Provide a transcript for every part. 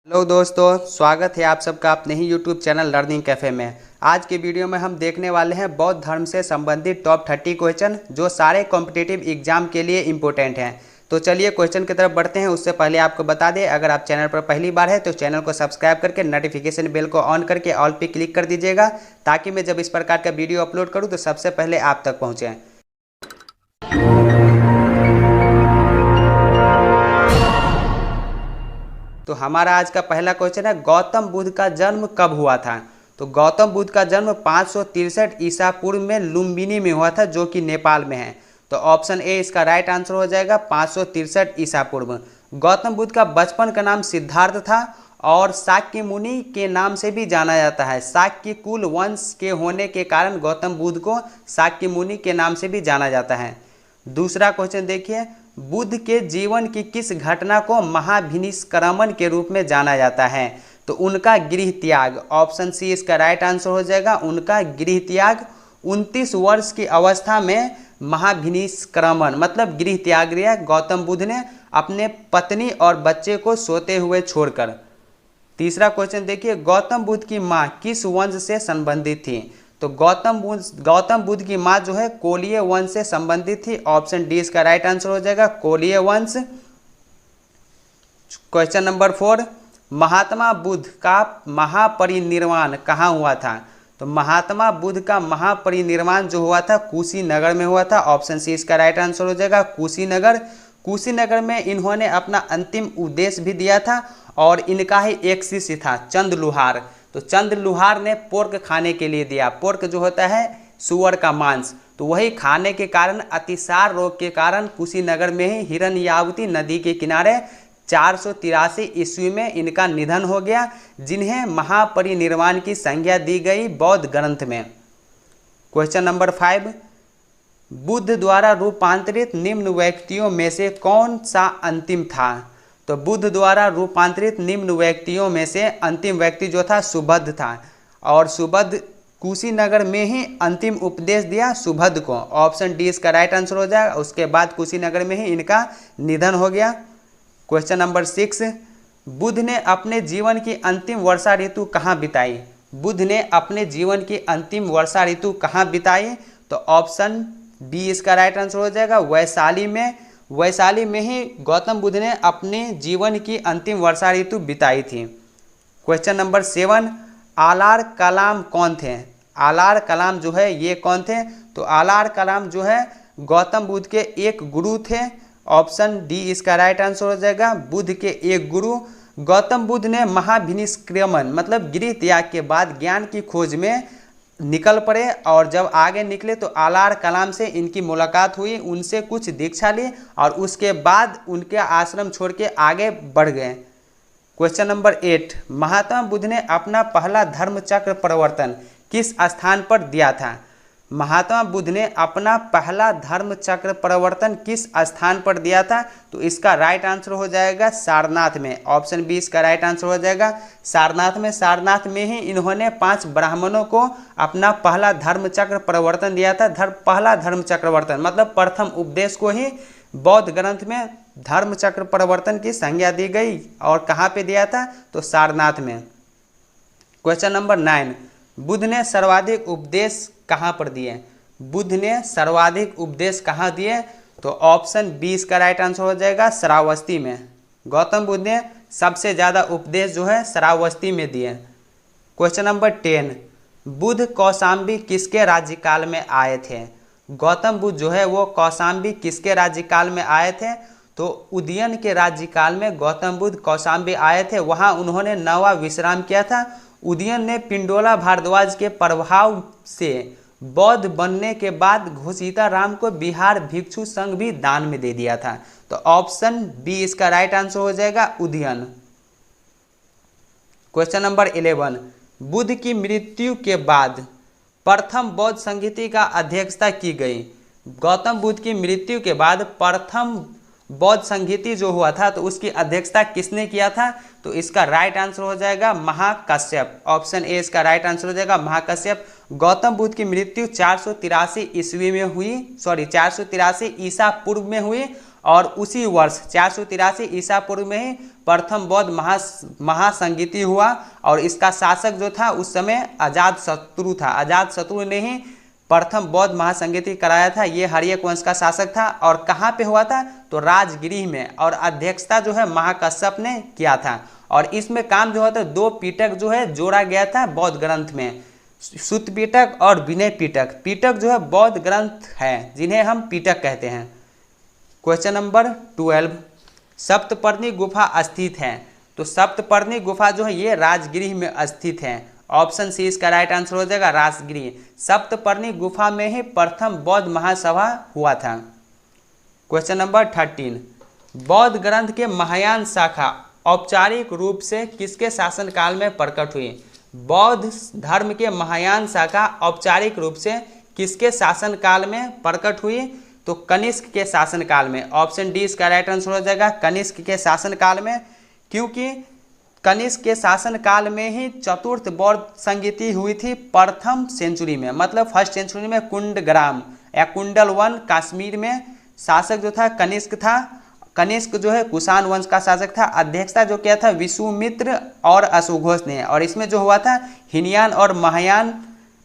Hello दोस्तों, स्वागत है आप सबका अपने ही यूट्यूब चैनल लर्निंग कैफ़े में। आज के वीडियो में हम देखने वाले हैं बौद्ध धर्म से संबंधित टॉप 30 क्वेश्चन जो सारे कॉम्पिटिटिव एग्जाम के लिए इम्पोर्टेंट हैं। तो चलिए क्वेश्चन की तरफ बढ़ते हैं। उससे पहले आपको बता दें, अगर आप चैनल पर पहली बार है तो चैनल को सब्सक्राइब करके नोटिफिकेशन बेल को ऑन करके ऑल पे क्लिक कर दीजिएगा, ताकि मैं जब इस प्रकार का वीडियो अपलोड करूँ तो सबसे पहले आप तक पहुँचे। तो हमारा आज का पहला क्वेश्चन है, गौतम बुद्ध का जन्म कब हुआ था। तो गौतम बुद्ध का जन्म 563 ईसा पूर्व में लुम्बिनी में हुआ था, जो कि नेपाल में है। तो ऑप्शन ए इसका राइट आंसर हो जाएगा, 563 ईसा पूर्व। गौतम बुद्ध का बचपन का नाम सिद्धार्थ था और शाक्य मुनि के नाम से भी जाना जाता है। शाक्य कुल वंश के होने के कारण गौतम बुद्ध को शाक्य मुनि के नाम से भी जाना जाता है। दूसरा क्वेश्चन देखिए, बुद्ध के जीवन की किस घटना को महाभिनिष्क्रमण के रूप में जाना जाता है। तो उनका गृह त्याग, ऑप्शन सी इसका राइट आंसर हो जाएगा। उनका गृह त्याग 29 वर्ष की अवस्था में महाभिनिष्क्रमण मतलब गृह त्याग दिया गौतम बुद्ध ने अपने पत्नी और बच्चे को सोते हुए छोड़कर। तीसरा क्वेश्चन देखिए, गौतम बुद्ध की माँ किस वंश से संबंधित थी। तो गौतम बुद्ध की माँ जो है कोलीय वंश से संबंधित थी। ऑप्शन डी इसका राइट आंसर हो जाएगा, कोलीय वंश। क्वेश्चन नंबर 4, महात्मा बुद्ध का महापरिनिर्वाण कहाँ हुआ था। तो महात्मा बुद्ध का महापरिनिर्वाण जो हुआ था कुशीनगर में हुआ था। ऑप्शन सी इसका राइट आंसर हो जाएगा, कुशीनगर। कुशीनगर में इन्होंने अपना अंतिम उपदेश भी दिया था और इनका ही एक शिष्य था चंद लुहार। तो चंद लुहार ने पोर्क खाने के लिए दिया। पोर्क जो होता है सुअर का मांस, तो वही खाने के कारण अतिसार रोग के कारण कुशीनगर में ही हिरण्यावती नदी के किनारे 483 ईस्वी में इनका निधन हो गया, जिन्हें महापरिनिर्वाण की संज्ञा दी गई बौद्ध ग्रंथ में। क्वेश्चन नंबर 5, बुद्ध द्वारा रूपांतरित निम्न व्यक्तियों में से कौन सा अंतिम था। तो बुद्ध द्वारा रूपांतरित निम्न व्यक्तियों में से अंतिम व्यक्ति जो था सुबुद्ध था, और सुबुद्ध कुशीनगर में ही अंतिम उपदेश दिया सुबुद्ध को। ऑप्शन डी इसका राइट आंसर हो जाएगा। उसके बाद कुशीनगर में ही इनका निधन हो गया। क्वेश्चन नंबर 6, बुद्ध ने अपने जीवन की अंतिम वर्षा ऋतु कहाँ बिताई। बुद्ध ने अपने जीवन की अंतिम वर्षा ऋतु कहाँ बिताई। तो ऑप्शन बी इसका राइट आंसर हो जाएगा, वैशाली में। वैशाली में ही गौतम बुद्ध ने अपने जीवन की अंतिम वर्षा ऋतु बिताई थी। क्वेश्चन नंबर 7, आलार कलाम कौन थे। आलार कलाम जो है ये कौन थे। तो आलार कलाम जो है गौतम बुद्ध के एक गुरु थे। ऑप्शन डी इसका राइट आंसर हो जाएगा, बुद्ध के एक गुरु। गौतम बुद्ध ने महाभिनिष्क्रमण मतलब गृह त्याग के बाद ज्ञान की खोज में निकल पड़े, और जब आगे निकले तो आलार कलाम से इनकी मुलाकात हुई, उनसे कुछ दीक्षा ली और उसके बाद उनके आश्रम छोड़ के आगे बढ़ गए। क्वेश्चन नंबर 8, महात्मा बुद्ध ने अपना पहला धर्मचक्र परिवर्तन किस स्थान पर दिया था। महात्मा बुद्ध ने अपना पहला धर्मचक्र परिवर्तन किस स्थान पर दिया था। तो इसका राइट आंसर हो जाएगा सारनाथ में। ऑप्शन बी इसका राइट आंसर हो जाएगा, सारनाथ में। सारनाथ में ही इन्होंने 5 ब्राह्मणों को अपना पहला धर्मचक्र परिवर्तन दिया था। पहला धर्मचक्रवर्तन मतलब प्रथम उपदेश को ही बौद्ध ग्रंथ में धर्मचक्र परिवर्तन की संज्ञा दी गई। और कहाँ पे दिया था, तो सारनाथ में। क्वेश्चन नंबर 9, बुद्ध ने सर्वाधिक उपदेश कहाँ पर दिए। बुद्ध ने सर्वाधिक उपदेश कहाँ दिए। तो ऑप्शन बी इसका राइट आंसर हो जाएगा, श्रावस्ती में। गौतम बुद्ध ने सबसे ज़्यादा उपदेश जो है श्रावस्ती में दिए। क्वेश्चन नंबर 10, बुद्ध कौशाम्बी किसके राज्यकाल में आए थे। गौतम बुद्ध जो है वो कौशाम्बी किसके राज्यकाल में आए थे। तो उदयन के राज्यकाल में गौतम बुद्ध कौशाम्बी आए थे। वहाँ उन्होंने 9वां विश्राम किया था। उदयन ने पिंडोला भारद्वाज के प्रभाव से बौद्ध बनने के बाद घोषिता राम को बिहार भिक्षु संघ भी दान में दे दिया था। तो ऑप्शन बी इसका राइट आंसर हो जाएगा, उदयन। क्वेश्चन नंबर 11, बुद्ध की मृत्यु के बाद प्रथम बौद्ध संहिता का अध्यक्षता की गई। गौतम बुद्ध की मृत्यु के बाद प्रथम बौद्ध संहिता जो हुआ था तो उसकी अध्यक्षता किसने किया था। तो इसका राइट आंसर हो जाएगा महाकश्यप। ऑप्शन ए इसका राइट आंसर हो जाएगा, महाकश्यप। गौतम बुद्ध की मृत्यु 483 ईस्वी में हुई, 483 ईसा पूर्व में हुई, और उसी वर्ष 483 ईसा पूर्व में ही प्रथम बौद्ध महासंगीति हुआ और इसका शासक जो था उस समय अजातशत्रु था। अजातशत्रु ने ही प्रथम बौद्ध महासंगीति कराया था। ये हर्यक वंश का शासक था और कहाँ पे हुआ था, तो राजगृह में, और अध्यक्षता जो है महाकश्यप ने किया था। और इसमें काम जो होता है 2 पिटक जो है जोड़ा गया था बौद्ध ग्रंथ में, सुत्त पिटक और विनय पिटक। पिटक जो है बौद्ध ग्रंथ है जिन्हें हम पिटक कहते हैं। क्वेश्चन नंबर 12, सप्तपर्णी गुफा स्थित है। तो सप्तपर्णी गुफा जो है ये राजगृह में स्थित है। ऑप्शन सी इसका राइट आंसर हो जाएगा, राजगृह। सप्तपर्णी गुफा में ही प्रथम बौद्ध महासभा हुआ था। क्वेश्चन नंबर 13, बौद्ध ग्रंथ के महायान शाखा औपचारिक रूप से किसके शासनकाल में प्रकट हुई? बौद्ध धर्म के महायान शाखा औपचारिक रूप से किसके शासनकाल में प्रकट हुई? तो कनिष्क के शासनकाल में। ऑप्शन डी इसका राइट आंसर हो जाएगा, कनिष्क के शासनकाल में, क्योंकि कनिष्क के शासनकाल में ही चतुर्थ बौद्ध संगीति हुई थी प्रथम सेंचुरी में, मतलब फर्स्ट सेंचुरी में। कुंडग्राम या कुंडल वन कश्मीर में शासक जो था कनिष्क था। कनिष्क जो है कुषाण वंश का शासक था। अध्यक्षता जो किया था विश्वामित्र और अश्वघोष ने, और इसमें जो हुआ था हीनयान और महायान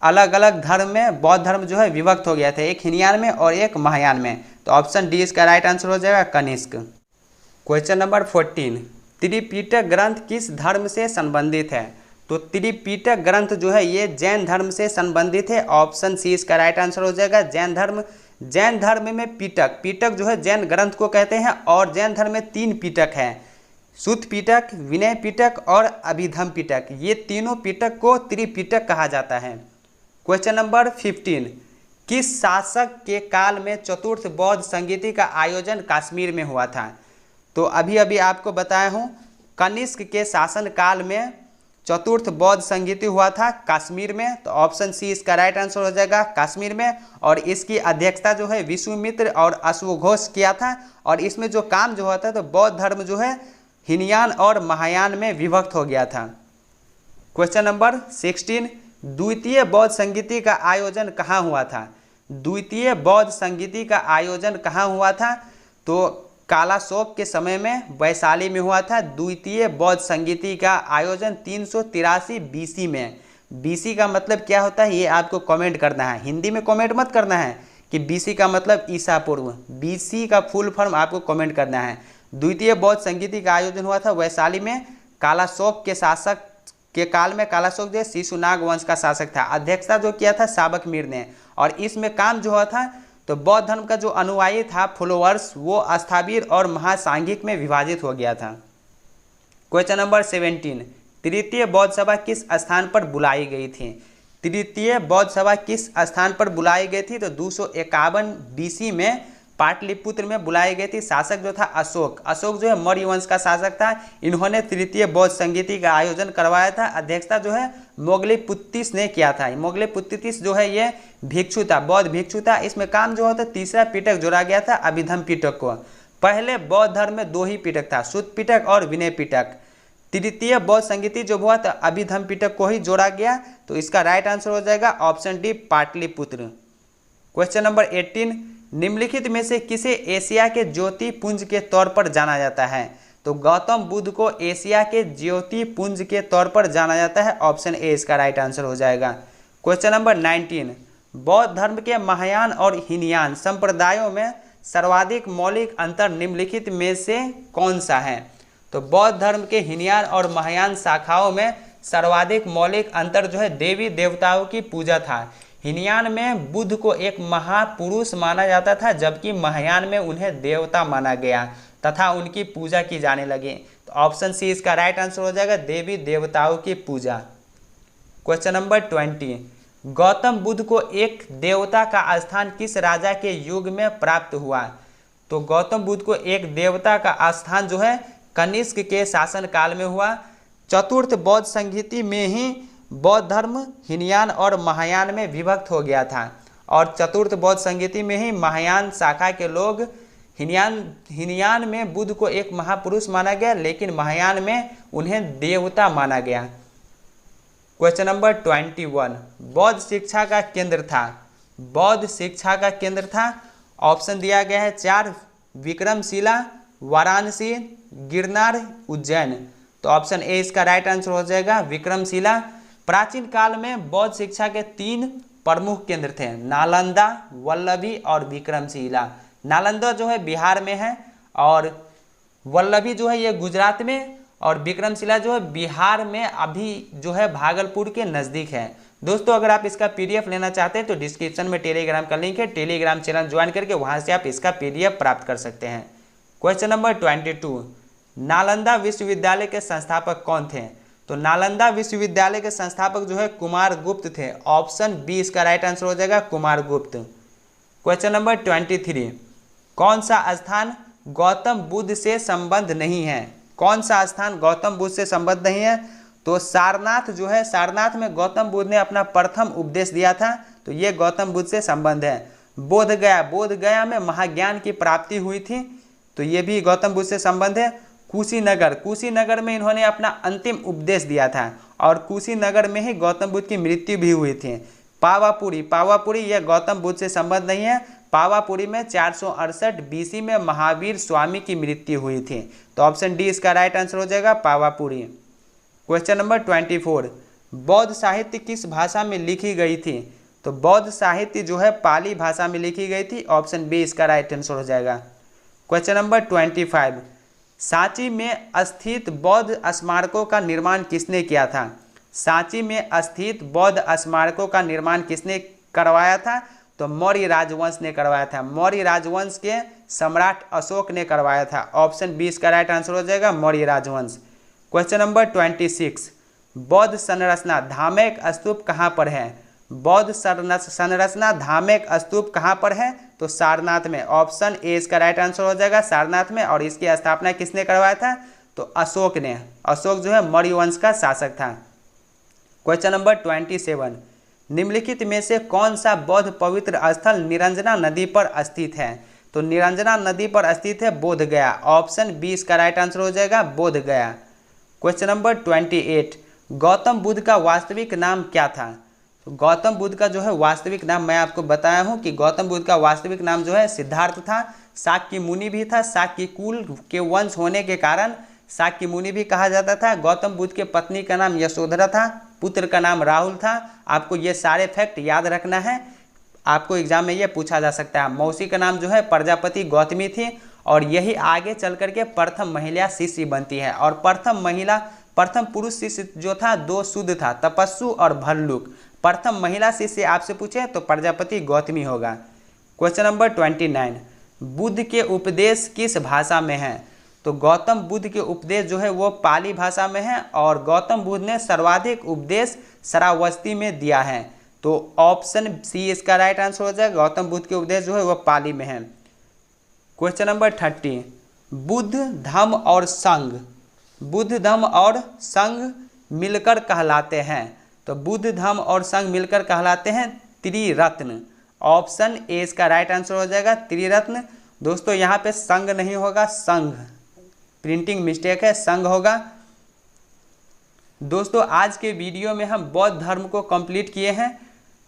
अलग अलग धर्म में बौद्ध धर्म जो है विभक्त हो गया था, एक हीनयान में और एक महायान में। तो ऑप्शन डी इसका राइट आंसर हो जाएगा, कनिष्क। क्वेश्चन नंबर 14, त्रिपिटक ग्रंथ किस धर्म से संबंधित है? तो त्रिपिटक ग्रंथ जो है ये जैन धर्म से संबंधित है। ऑप्शन सी इसका राइट आंसर हो जाएगा, जैन धर्म। जैन धर्म में पिटक जो है जैन ग्रंथ को कहते हैं, और जैन धर्म में 3 पिटक हैं, सुत्त पिटक, विनय पिटक और अभिधम पिटक। ये तीनों पिटक को त्रिपिटक कहा जाता है। क्वेश्चन नंबर 15, किस शासक के काल में चतुर्थ बौद्ध संगीति का आयोजन कश्मीर में हुआ था? तो अभी आपको बताया हूँ, कनिष्क के शासन काल में चतुर्थ बौद्ध संगीति हुआ था कश्मीर में। तो ऑप्शन सी इसका राइट आंसर हो जाएगा, कश्मीर में। और इसकी अध्यक्षता जो है विश्वामित्र और अश्वघोष किया था। और इसमें जो काम जो होता है तो बौद्ध धर्म जो है हीनयान और महायान में विभक्त हो गया था। क्वेश्चन नंबर 16, द्वितीय बौद्ध संगीति का आयोजन कहाँ हुआ था? द्वितीय बौद्ध संगीति का आयोजन कहाँ हुआ था? तो कालाशोक के समय में वैशाली में हुआ था। द्वितीय बौद्ध संगीति का आयोजन 383 बीसी में। बीसी का मतलब क्या होता है ये आपको कमेंट करना है, हिंदी में कमेंट मत करना है कि बीसी का मतलब ईसा पूर्व। बीसी का फुल फॉर्म आपको कमेंट करना है। द्वितीय बौद्ध संगीति का आयोजन हुआ था वैशाली में। कालाशोक के शासक के काल में, कालाशोक जो शिशुनाग वंश का शासक था। अध्यक्षता जो किया था साबक मीर ने। और इसमें काम जो हुआ था तो बौद्ध धर्म का जो अनुयायी था, फॉलोअर्स, वो स्थावीर और महासांघिक में विभाजित हो गया था। क्वेश्चन नंबर 17, तृतीय बौद्ध सभा किस स्थान पर बुलाई गई थी? तृतीय बौद्ध सभा किस स्थान पर बुलाई गई थी? तो 251 बीसी में पाटलिपुत्र में बुलाई गई थी। शासक जो था अशोक। अशोक जो है मौर्य वंश का शासक था। इन्होंने तृतीय बौद्ध संगीति का आयोजन करवाया था। अध्यक्षता जो है मोगलीपुत्तिस ने किया था। मोगलीपुत्तिस जो है ये भिक्षु था, बौद्ध भिक्षु था। इसमें काम जो होता है तीसरा पिटक जोड़ा गया था, अभिधम पिटक को। पहले बौद्ध धर्म में 2 ही पिटक था, सुत्त पिटक और विनय पिटक। तृतीय बौद्ध संगीति जो हुआ था अभिधम पिटक को ही जोड़ा गया। तो इसका राइट आंसर हो जाएगा option D, Pataliputra. Question number 18, निम्नलिखित में से किसे एशिया के ज्योति पुंज के तौर पर जाना जाता है? तो गौतम बुद्ध को एशिया के ज्योति पुंज के तौर पर जाना जाता है। ऑप्शन ए इसका राइट आंसर हो जाएगा। क्वेश्चन नंबर 19, बौद्ध धर्म के महायान और हीनयान संप्रदायों में सर्वाधिक मौलिक अंतर निम्नलिखित में से कौन सा है? तो बौद्ध धर्म के हीनयान और महायान शाखाओं में सर्वाधिक मौलिक अंतर जो है देवी देवताओं की पूजा था। हीनयान में बुद्ध को एक महापुरुष माना जाता था, जबकि महायान में उन्हें देवता माना गया तथा उनकी पूजा की जाने लगी। तो ऑप्शन सी इसका राइट आंसर हो जाएगा, देवी देवताओं की पूजा। क्वेश्चन नंबर 20, गौतम बुद्ध को एक देवता का स्थान किस राजा के युग में प्राप्त हुआ? तो गौतम बुद्ध को एक देवता का स्थान जो है कनिष्क के शासन काल में हुआ। चतुर्थ बौद्ध संगीति में ही बौद्ध धर्म हीनयान और महायान में विभक्त हो गया था। और चतुर्थ बौद्ध संगीति में ही महायान शाखा के लोग, हीनयान में बुद्ध को एक महापुरुष माना गया, लेकिन महायान में उन्हें देवता माना गया। क्वेश्चन नंबर 21, बौद्ध शिक्षा का केंद्र था। बौद्ध शिक्षा का केंद्र था। ऑप्शन दिया गया है 4, विक्रमशिला, वाराणसी, गिरनार, उज्जैन। तो ऑप्शन ए इसका राइट आंसर हो जाएगा विक्रमशिला। प्राचीन काल में बौद्ध शिक्षा के 3 प्रमुख केंद्र थे, नालंदा, वल्लभी और विक्रमशिला। नालंदा जो है बिहार में है, और वल्लभी जो है ये गुजरात में, और विक्रमशिला जो है बिहार में अभी जो है भागलपुर के नज़दीक है। दोस्तों अगर आप इसका पीडीएफ लेना चाहते हैं तो डिस्क्रिप्शन में टेलीग्राम का लिंक है, टेलीग्राम चैनल ज्वाइन करके वहां से आप इसका पीडीएफ प्राप्त कर सकते हैं। क्वेश्चन नंबर 22, नालंदा विश्वविद्यालय के संस्थापक कौन थे? तो नालंदा विश्वविद्यालय के संस्थापक जो है कुमार गुप्त थे। ऑप्शन बी इसका राइट आंसर हो जाएगा कुमार गुप्त। क्वेश्चन नंबर 23, कौन सा स्थान गौतम बुद्ध से संबद्ध नहीं है? कौन सा स्थान गौतम बुद्ध से संबद्ध नहीं है? तो सारनाथ जो है, सारनाथ में गौतम बुद्ध ने अपना प्रथम उपदेश दिया था, तो ये गौतम बुद्ध से संबंध है। बोध गया, बोध गया में महाज्ञान की प्राप्ति हुई थी, तो ये भी गौतम बुद्ध से संबंध है। कुशीनगर, कुशीनगर में इन्होंने अपना अंतिम उपदेश दिया था, और कुशीनगर में ही गौतम बुद्ध की मृत्यु भी हुई थी। पावापुरी, पावापुरी यह गौतम बुद्ध से संबंध नहीं है। पावापुरी में 468 बीसी में महावीर स्वामी की मृत्यु हुई थी। तो ऑप्शन डी इसका राइट आंसर हो जाएगा पावापुरी। क्वेश्चन नंबर 24, बौद्ध साहित्य किस भाषा में लिखी गई थी? तो बौद्ध साहित्य जो है पाली भाषा में लिखी गई थी। ऑप्शन बी इसका राइट आंसर हो जाएगा। क्वेश्चन नंबर 25, सांची में स्थित बौद्ध स्मारकों का निर्माण किसने किया था? सांची में स्थित बौद्ध स्मारकों का निर्माण किसने करवाया था? तो मौर्य राजवंश ने करवाया था। मौर्य राजवंश के सम्राट अशोक ने करवाया था। ऑप्शन बी इसका राइट आंसर हो जाएगा मौर्य राजवंश। क्वेश्चन नंबर 26, बौद्ध संरचना धामेक स्तूप कहाँ पर है? बौद्ध संरचना धामेक स्तूप कहाँ पर है? तो सारनाथ में। ऑप्शन ए इसका राइट आंसर हो जाएगा सारनाथ में। और इसकी स्थापना किसने करवाया था? तो अशोक ने। अशोक जो है मौर्य वंश का शासक था। क्वेश्चन नंबर 27, निम्नलिखित में से कौन सा बौद्ध पवित्र स्थल निरंजना नदी पर स्थित है? तो निरंजना नदी पर स्थित है बोध गया। ऑप्शन बी इसका राइट आंसर हो जाएगा बोध गया। क्वेश्चन नंबर 28, गौतम बुद्ध का वास्तविक नाम क्या था? तो गौतम बुद्ध का जो है वास्तविक नाम मैं आपको बताया हूँ कि गौतम बुद्ध का वास्तविक नाम जो है सिद्धार्थ था। शाक्य मुनि भी था। शाक्य कुल के वंश होने के कारण शाक्य मुनि भी कहा जाता था। गौतम बुद्ध के पत्नी का नाम यशोधरा था, पुत्र का नाम राहुल था। आपको ये सारे फैक्ट याद रखना है, आपको एग्जाम में ये पूछा जा सकता है। मौसी का नाम जो है प्रजापति गौतमी थी, और यही आगे चल करके प्रथम महिला शिष्य बनती है। और प्रथम पुरुष शिष्य जो था 2 शुद्ध था, तपस्सु और भल्लुक। प्रथम महिला शिष्य आपसे पूछे तो प्रजापति गौतमी होगा। क्वेश्चन नंबर 29, बुद्ध के उपदेश किस भाषा में है? तो गौतम बुद्ध के उपदेश जो है वो पाली भाषा में है, और गौतम बुद्ध ने सर्वाधिक उपदेश श्रावस्ती में दिया है। तो ऑप्शन सी इसका राइट आंसर हो जाएगा। गौतम बुद्ध के उपदेश जो है वो पाली में है। क्वेश्चन नंबर 30, बुद्ध धम्म और संघ, बुद्ध धम्म और संघ मिलकर कहलाते हैं। तो बुद्ध धम्म और संघ मिलकर कहलाते हैं त्रिरत्न। ऑप्शन ए इसका राइट आंसर हो जाएगा त्रिरत्न। दोस्तों यहाँ पे संघ नहीं होगा, संघ, प्रिंटिंग मिस्टेक है, संघ होगा। दोस्तों आज के वीडियो में हम बौद्ध धर्म को कंप्लीट किए हैं।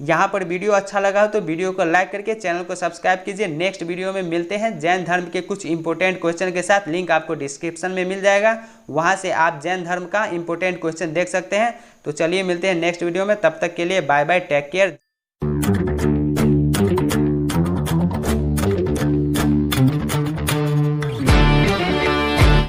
यहाँ पर वीडियो अच्छा लगा हो तो वीडियो को लाइक करके चैनल को सब्सक्राइब कीजिए। नेक्स्ट वीडियो में मिलते हैं जैन धर्म के कुछ इंपॉर्टेंट क्वेश्चन के साथ। लिंक आपको डिस्क्रिप्शन में मिल जाएगा, वहाँ से आप जैन धर्म का इंपॉर्टेंट क्वेश्चन देख सकते हैं। तो चलिए मिलते हैं नेक्स्ट वीडियो में, तब तक के लिए बाय बाय, टेक केयर।